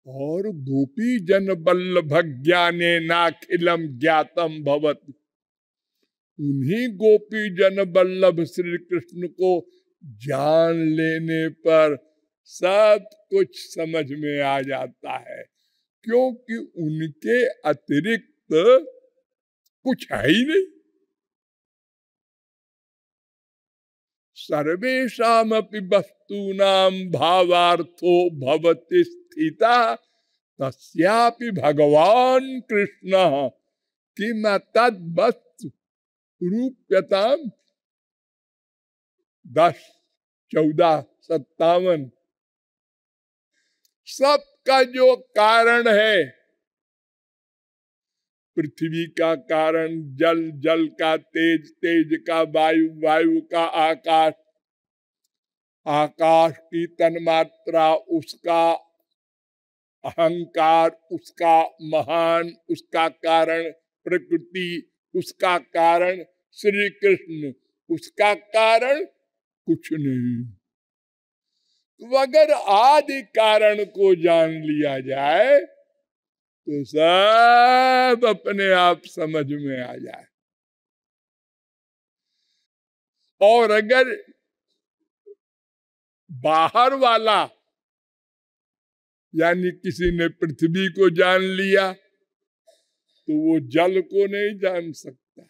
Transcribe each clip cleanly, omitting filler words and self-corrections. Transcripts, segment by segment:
और गोपी जन वल्लभ ज्ञाने नाखिलम ज्ञातम भवति, उन्हीं गोपी जन वल्लभ श्री कृष्ण को जान लेने पर सब कुछ समझ में आ जाता है, क्योंकि उनके अतिरिक्त कुछ है ही नहीं। सर्वेषामपि वस्तूनां भावार्थो भवति स्थिता तस्यापि भगवान कृष्ण किम तद्वस्तु रूप्यताम। 10, 14, 57 सबका जो कारण है, पृथ्वी का कारण जल, जल का तेज, तेज का वायु, वायु का आकाश, आकाश की तन्मात्रा, उसका अहंकार, उसका महान, उसका कारण प्रकृति, उसका कारण श्री कृष्ण, उसका कारण कुछ नहीं। तो अगर आदि कारण को जान लिया जाए तो सब अपने आप समझ में आ जाए। और अगर बाहर वाला यानी किसी ने पृथ्वी को जान लिया तो वो जल को नहीं जान सकता,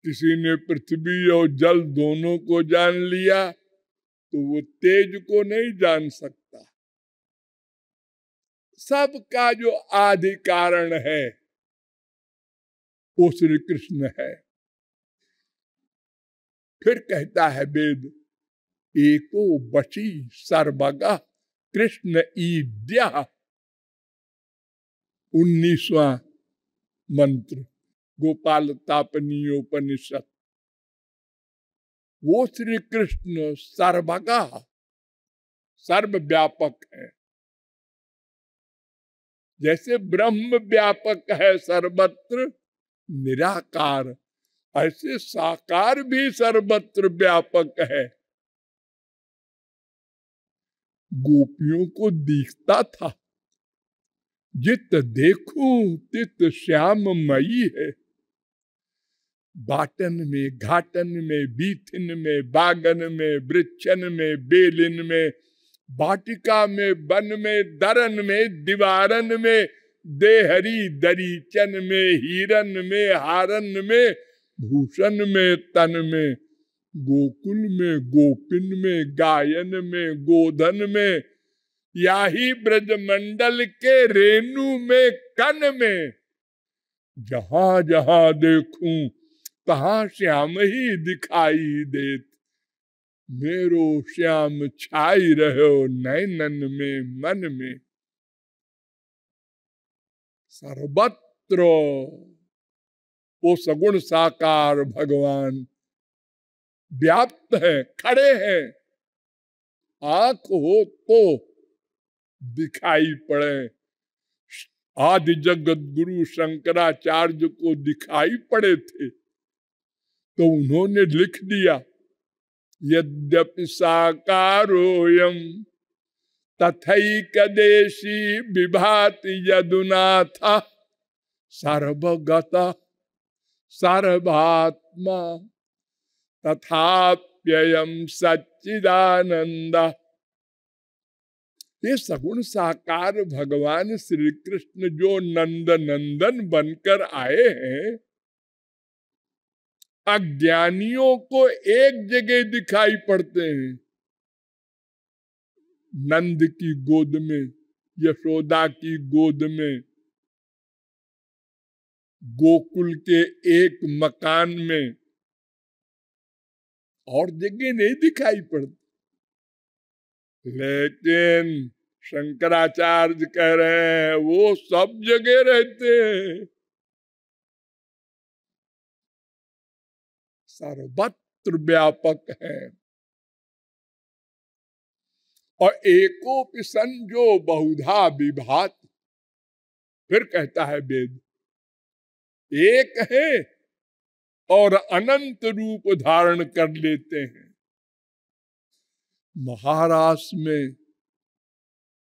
किसी ने पृथ्वी और जल दोनों को जान लिया तो वो तेज को नहीं जान सकता। सबका जो आदि कारण है वो श्री कृष्ण है। फिर कहता है वेद, एको वशी सर्वगा कृष्ण ईद्या, 19वां मंत्र गोपाल तापनीयोपनिषद। वो श्री कृष्ण सर्वगा सर्वव्यापक है, जैसे ब्रह्म व्यापक है सर्वत्र निराकार, ऐसे साकार भी सर्वत्र व्यापक है। गोपियों को दिखता था, जित देखूं तित श्याममयी है। बाटन में, घाटन में, बीथिन में, बागन में, वृक्षन में, बेलिन में, वाटिका में, वन में, दरन में, दीवारन में, देहरी दरीचन में, हीरन में, हारन में, भूषण में, तन में, गोकुल में, गोपिन में, गायन में, गोधन में, याही ब्रजमंडल के रेणु में, कन में, जहां जहां देखूं तहां श्याम ही दिखाई देत। मेरो श्याम छाई रहो नैनन में मन में। सर्वत्र वो सगुण साकार भगवान व्याप्त है, खड़े हैं। आंख हो तो दिखाई पड़े। आदि जगत गुरु शंकराचार्य को दिखाई पड़े थे तो उन्होंने लिख दिया, यद्यपि साकारोयम तथैकदेशी विभाति यदुनाथ सर्वगत सर्वात्मा तथाप्ययम सच्चिदानंद। ये सगुण साकार भगवान श्री कृष्ण जो नंद नंदन बनकर आए हैं, अज्ञानियों को एक जगह दिखाई पड़ते हैं, नंद की गोद में, यशोदा की गोद में, गोकुल के एक मकान में, और जगह नहीं दिखाई पड़ती। लेकिन शंकराचार्य कह रहे हैं वो सब जगह रहते हैं, सर्वत्र व्यापक है। और एकोपि सन जो बहुधा विभात, फिर कहता है वेद, एक है और अनंत रूप धारण कर लेते हैं। महाराष्ट्र में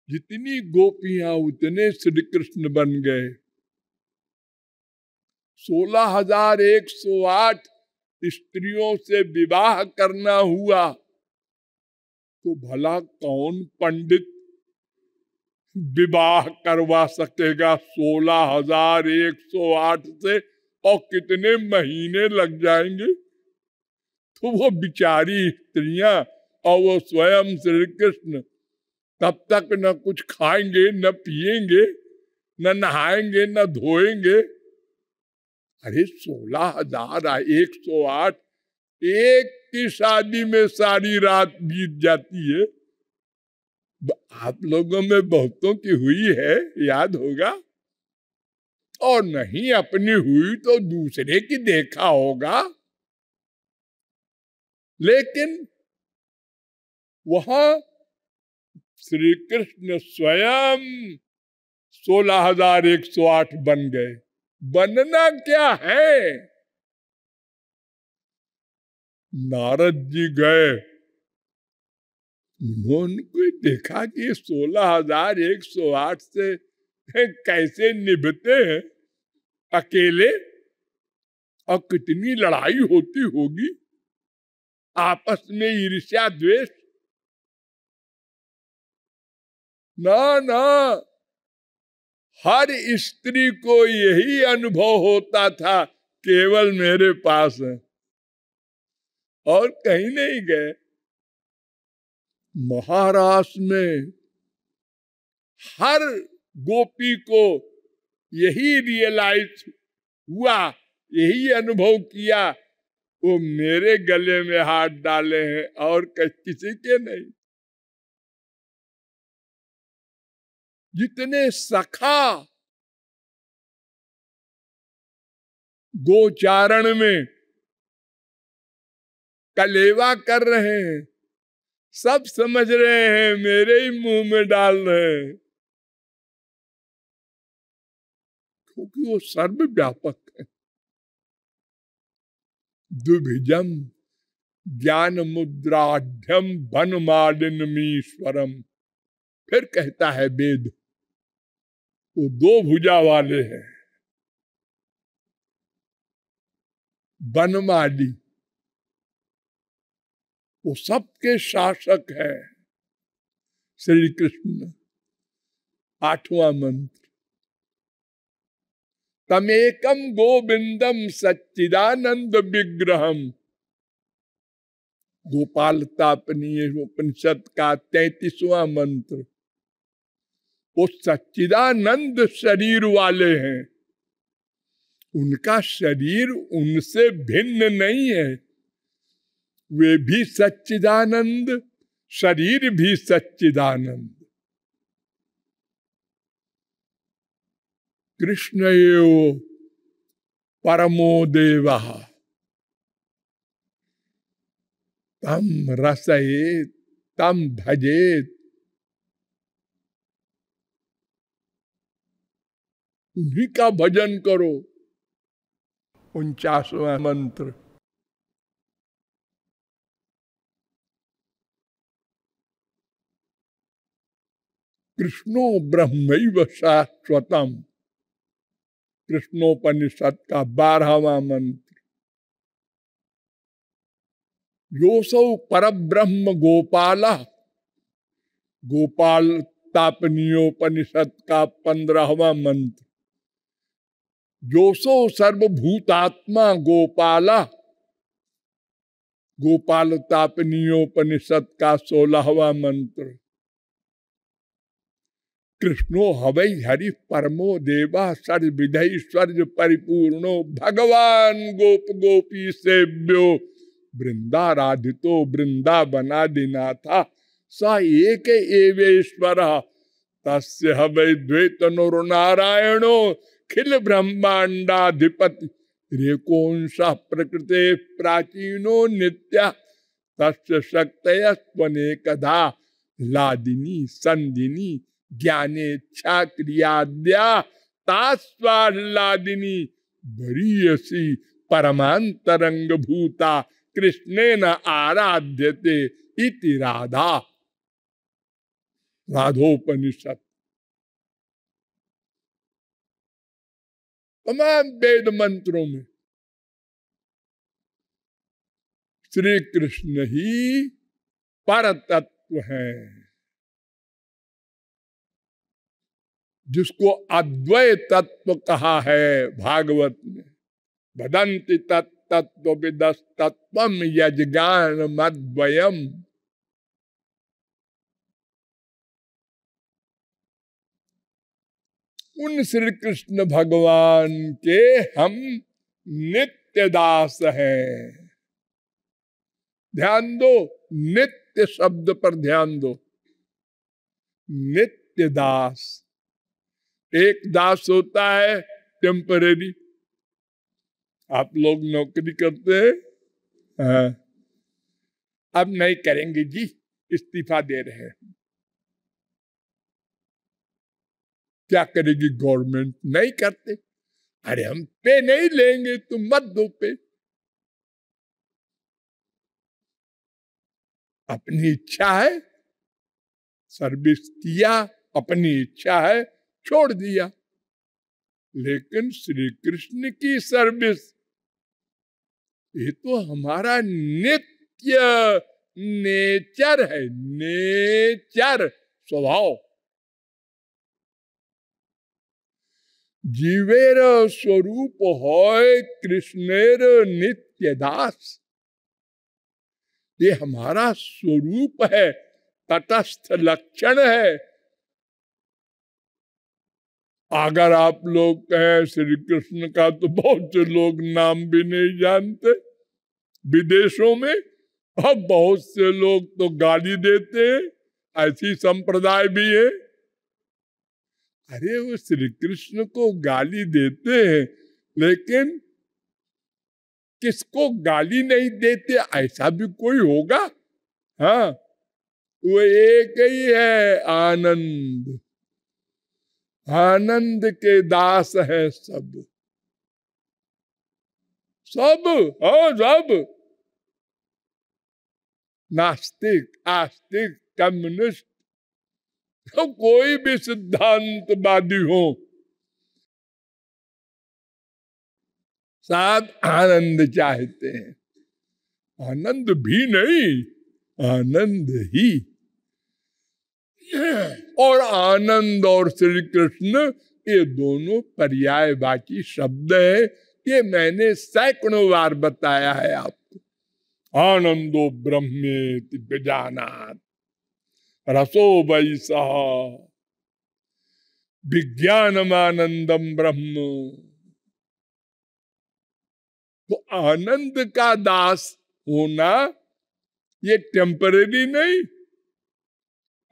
जितनी गोपियां उतने श्री कृष्ण बन गए। 16,108 स्त्रियों से विवाह करना हुआ तो भला कौन पंडित विवाह करवा सकेगा 16,108 से, और कितने महीने लग जाएंगे। तो वो बिचारी स्त्रियां और वो स्वयं श्री कृष्ण तब तक न कुछ खाएंगे, न पिएंगे, न नहाएंगे, न धोएंगे। अरे 16,108 एक की शादी में सारी रात बीत जाती है। आप लोगों में बहुतों की हुई है, याद होगा, और नहीं अपनी हुई तो दूसरे की देखा होगा। लेकिन वहां श्री कृष्ण स्वयं 16,108 बन गए। बनना क्या है? नारद जी गए, उन्होंने देखा कि 16,108 से कैसे निभते हैं अकेले, और कितनी लड़ाई होती होगी आपस में, ईर्ष्या द्वेष। ना ना, हर स्त्री को यही अनुभव होता था, केवल मेरे पास है और कहीं नहीं गए। महाराष्ट्र में हर गोपी को यही रियलाइज हुआ, यही अनुभव किया, वो मेरे गले में हाथ डाले हैं और किसी के नहीं। जितने सखा गोचारण में कलेवा कर रहे हैं, सब समझ रहे हैं मेरे ही मुंह में डाल रहे हैं, क्योंकि वो सर्वव्यापक है। दुभिजम ज्ञान मुद्राढ़ वनमालिनीश्वरम। फिर कहता है वेद, वो दो भुजा वाले हैं। वनमाली वो सबके शासक है श्री कृष्ण। 8वां मंत्र, तमेकम गोविंदम सच्चिदानंद विग्रहम। गोपाल तापनीय उपनिषद का 33वां मंत्र। वो सच्चिदानंद शरीर वाले हैं, उनका शरीर उनसे भिन्न नहीं है, वे भी सच्चिदानंद, शरीर भी सच्चिदानंद। कृष्ण एव परमो देवः तम रसयेत तम भजेत। उन्हीं का भजन करो। 49वां मंत्र, कृष्णो ब्रह्मैव शाश्वतम। कृष्णोपनिषद का 12वां मंत्र, योसौ परब्रह्म गोपाल। गोपाल तापनीयोपनिषद का 15वां मंत्र, योसौ सर्वभूतात्मा गोपाला। गोपाल तापनीयोपनिषद का 16वां मंत्र, कृष्णो हवै हरि परमो देवा सर्वविधैश्वर्य परिपूर्णो भगवान गोप गोपी सेव्यो वृंदाराधितो वृंदावनादिनाथा स एक एवेश्वर तस्य हवै द्वैतनुर्नारायणो खिल ब्रह्मांडाधिपति रेकोंश प्रकृते प्राचीनो नित्य तस्य शक्तय स्वनेकधा लादिनी संदिनी ज्ञानेच्छा क्रियाद्या तास्वादिनी बरीयसी परमांतरंग भूता कृष्णेन आराध्यते इति राधा। माधोपनिषद, तमाम वेद मंत्रों में श्री कृष्ण ही पर तत्व है, जिसको अद्वैत तत्व कहा है भागवत में। वदन्ति तत्तत्व विदस्तत्वम यज्ञान मद्वयम। उन श्री कृष्ण भगवान के हम नित्य दास हैं। ध्यान दो, नित्य शब्द पर ध्यान दो। नित्य दास, एक दास होता है टेम्परेरी, आप लोग नौकरी करते हैं, हाँ, अब नहीं करेंगे जी, इस्तीफा दे रहे हैं। क्या करेगी गवर्नमेंट? नहीं करते, अरे हम पे नहीं लेंगे, तुम मत दो पे। अपनी इच्छा है, सर्विस किया, अपनी इच्छा है, छोड़ दिया। लेकिन श्री कृष्ण की सर्विस, ये तो हमारा नित्य नेचर है, नेचर, स्वभाव। जीवेर स्वरूप है कृष्णेर नित्य दास, ये हमारा स्वरूप है, तटस्थ लक्षण है। अगर आप लोग कहें श्री कृष्ण का, तो बहुत से लोग नाम भी नहीं जानते विदेशों में, और बहुत से लोग तो गाली देते हैं, ऐसी संप्रदाय भी है। अरे वो श्री कृष्ण को गाली देते हैं, लेकिन किसको गाली नहीं देते, ऐसा भी कोई होगा? हाँ, वो एक ही है, आनंद। आनंद के दास है सब, सब, हाँ सब। नास्तिक, आस्तिक, कम्युनिस्ट, तो कोई भी सिद्धांतवादी हो, सब आनंद चाहते हैं। आनंद भी नहीं, आनंद ही। और आनंद और श्री कृष्ण, ये दोनों पर्यायवाची शब्द है। ये मैंने सैकड़ों बार बताया है आपको। आनंदो ब्रह्मेति विजानात् रसो वै सः विज्ञानमानंदम ब्रह्म। तो आनंद का दास होना ये टेम्परेरी नहीं।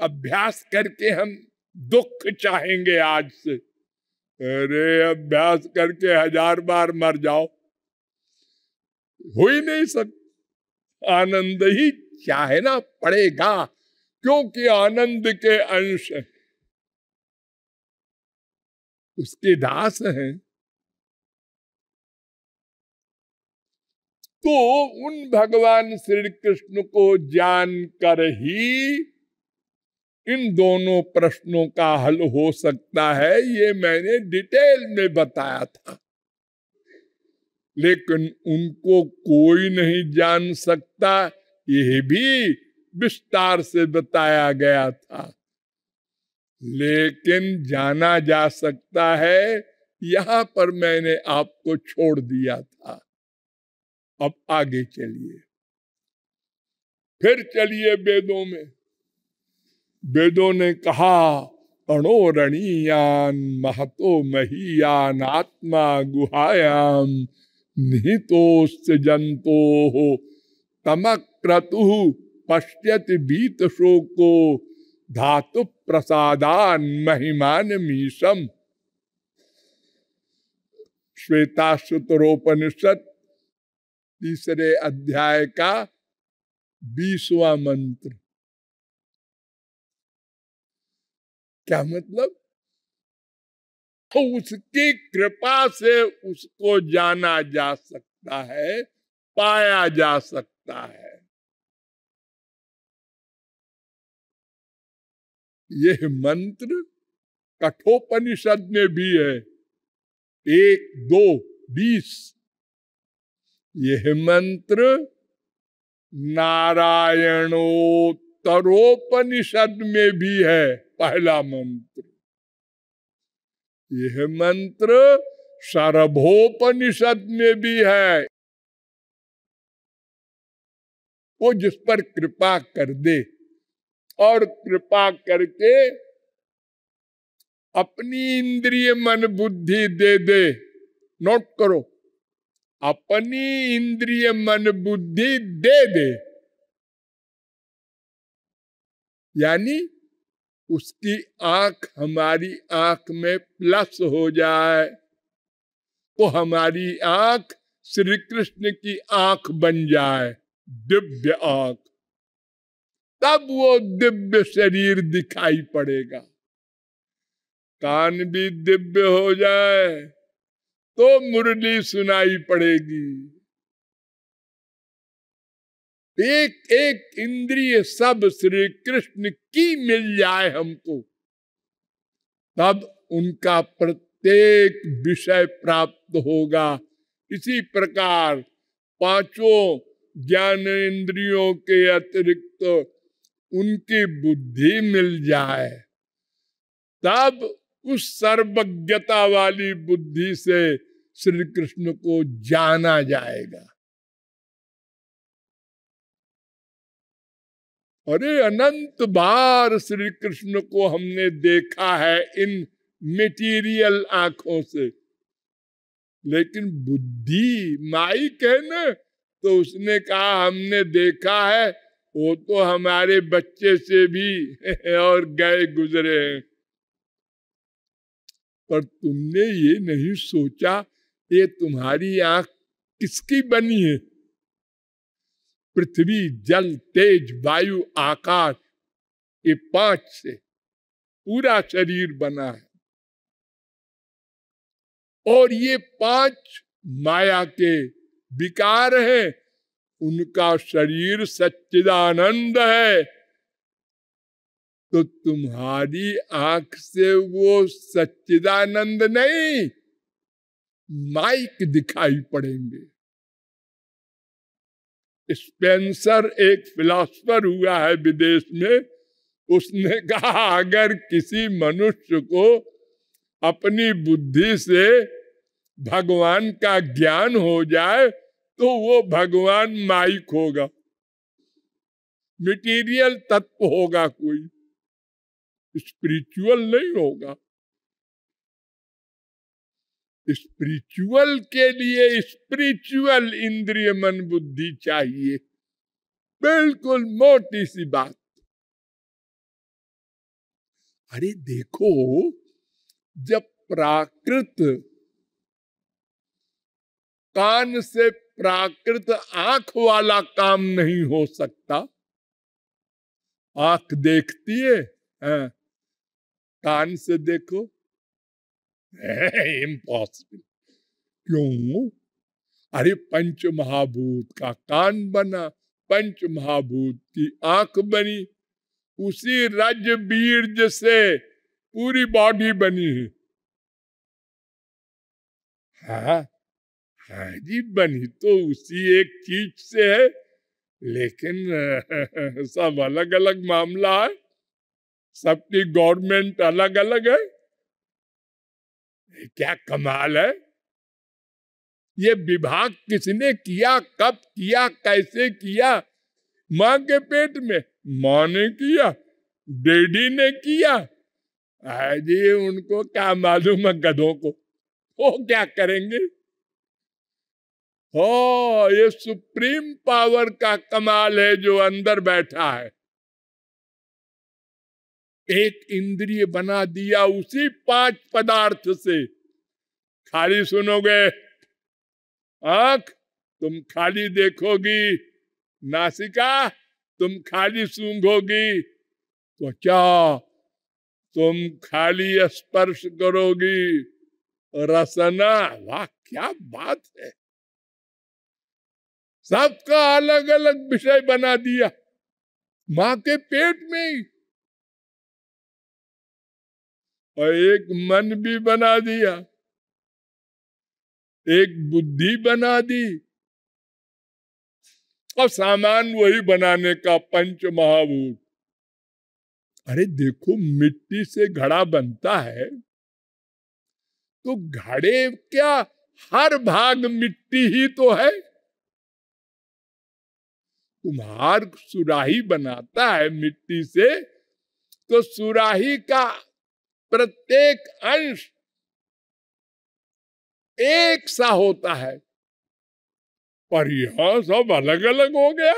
अभ्यास करके हम दुख चाहेंगे आज से, अरे अभ्यास करके 1000 बार मर जाओ, हो ही नहीं सकता। आनंद ही चाहना पड़ेगा, क्योंकि आनंद के अंश उसके दास हैं। तो उन भगवान श्री कृष्ण को जानकर ही इन दोनों प्रश्नों का हल हो सकता है, ये मैंने डिटेल में बताया था। लेकिन उनको कोई नहीं जान सकता, यह भी विस्तार से बताया गया था। लेकिन जाना जा सकता है, यहां पर मैंने आपको छोड़ दिया था। अब आगे चलिए, फिर चलिए वेदों में। वेदों ने कहा, अणोरणीयान महतो महीयान आत्मा गुहायाम निहितोस्य जंतो तमक्रतु पश्यति बीत शोको धातु प्रसादान महिमान मीशम। श्वेताश्वतरोपनिषद 3 अध्याय का 20वां मंत्र। क्या मतलब? तो उसकी कृपा से उसको जाना जा सकता है, पाया जा सकता है। यह मंत्र कठोपनिषद में भी है, 1, 2, 20। यह मंत्र नारायणोत्तरोपनिषद में भी है, पहला मंत्र। यह मंत्र शरभोपनिषद में भी है। वो जिस पर कृपा कर दे और कृपा करके अपनी इंद्रिय मन बुद्धि दे दे, नोट करो, अपनी इंद्रिय मन बुद्धि दे दे, यानी उसकी आंख हमारी आंख में प्लस हो जाए, तो हमारी आंख श्री कृष्ण की आंख बन जाए, दिव्य आंख, तब वो दिव्य शरीर दिखाई पड़ेगा। कान भी दिव्य हो जाए तो मुरली सुनाई पड़ेगी। एक एक इंद्रिय सब श्री कृष्ण की मिल जाए हमको, तब उनका प्रत्येक विषय प्राप्त होगा। इसी प्रकार पांचों ज्ञान इंद्रियों के अतिरिक्त उनकी बुद्धि मिल जाए, तब उस सर्वज्ञता वाली बुद्धि से श्री कृष्ण को जाना जाएगा। अरे अनंत बार श्री कृष्ण को हमने देखा है इन मेटीरियल आंखों से, लेकिन बुद्धि माइक है ना, तो उसने कहा हमने देखा है, वो तो हमारे बच्चे से भी और गए गुजरे हैं। पर तुमने ये नहीं सोचा ये तुम्हारी आंख किसकी बनी है? पृथ्वी, जल, तेज, वायु, आकाश, ये 5 से पूरा शरीर बना है। और ये 5 माया के विकार हैं, उनका शरीर सच्चिदानंद है। तो तुम्हारी आंख से वो सच्चिदानंद नहीं, माइक दिखाई पड़ेंगे। स्पेंसर एक फिलॉसफर हुआ है विदेश में, उसने कहा अगर किसी मनुष्य को अपनी बुद्धि से भगवान का ज्ञान हो जाए तो वो भगवान माइक होगा, मटेरियल तत्व होगा, कोई स्पिरिचुअल नहीं होगा। स्पिरिचुअल के लिए स्पिरिचुअल इंद्रिय मन बुद्धि चाहिए, बिल्कुल मोटी सी बात। अरे देखो, जब प्राकृत कान से प्राकृत आंख वाला काम नहीं हो सकता, आंख देखती है, कान से देखो, इम्पॉसिबल। क्यों? अरे पंच महाभूत का कान बना, पंच महाभूत की आंख बनी, उसी रज बीर्ज से पूरी बॉडी बनी है। हाँ हाँ जी, बनी तो उसी एक चीज से है, लेकिन सब अलग अलग मामला है, सबकी गवर्नमेंट अलग अलग है। क्या कमाल है! ये विभाग किसने किया, कब किया, कैसे किया? माँ के पेट में माँ ने किया, डैडी ने किया। जी उनको क्या मालूम है गधों को, वो क्या करेंगे? हो, ये सुप्रीम पावर का कमाल है जो अंदर बैठा है। एक इंद्रिय बना दिया उसी 5 पदार्थ से। खाली सुनोगे, आंख तुम खाली देखोगी, नासिका तुम खाली सूंघोगी, त्वचा तुम खाली स्पर्श करोगी, रसना, वाह क्या बात है! सबका अलग अलग विषय बना दिया मां के पेट में ही। और एक मन भी बना दिया, एक बुद्धि बना दी, और सामान वही बनाने का पंच महाभूत। अरे देखो, मिट्टी से घड़ा बनता है तो घड़े क्या हर भाग मिट्टी ही तो है। कुम्हार सुराही बनाता है मिट्टी से, तो सुराही का प्रत्येक अंश एक सा होता है, पर यहां सब अलग अलग हो गया।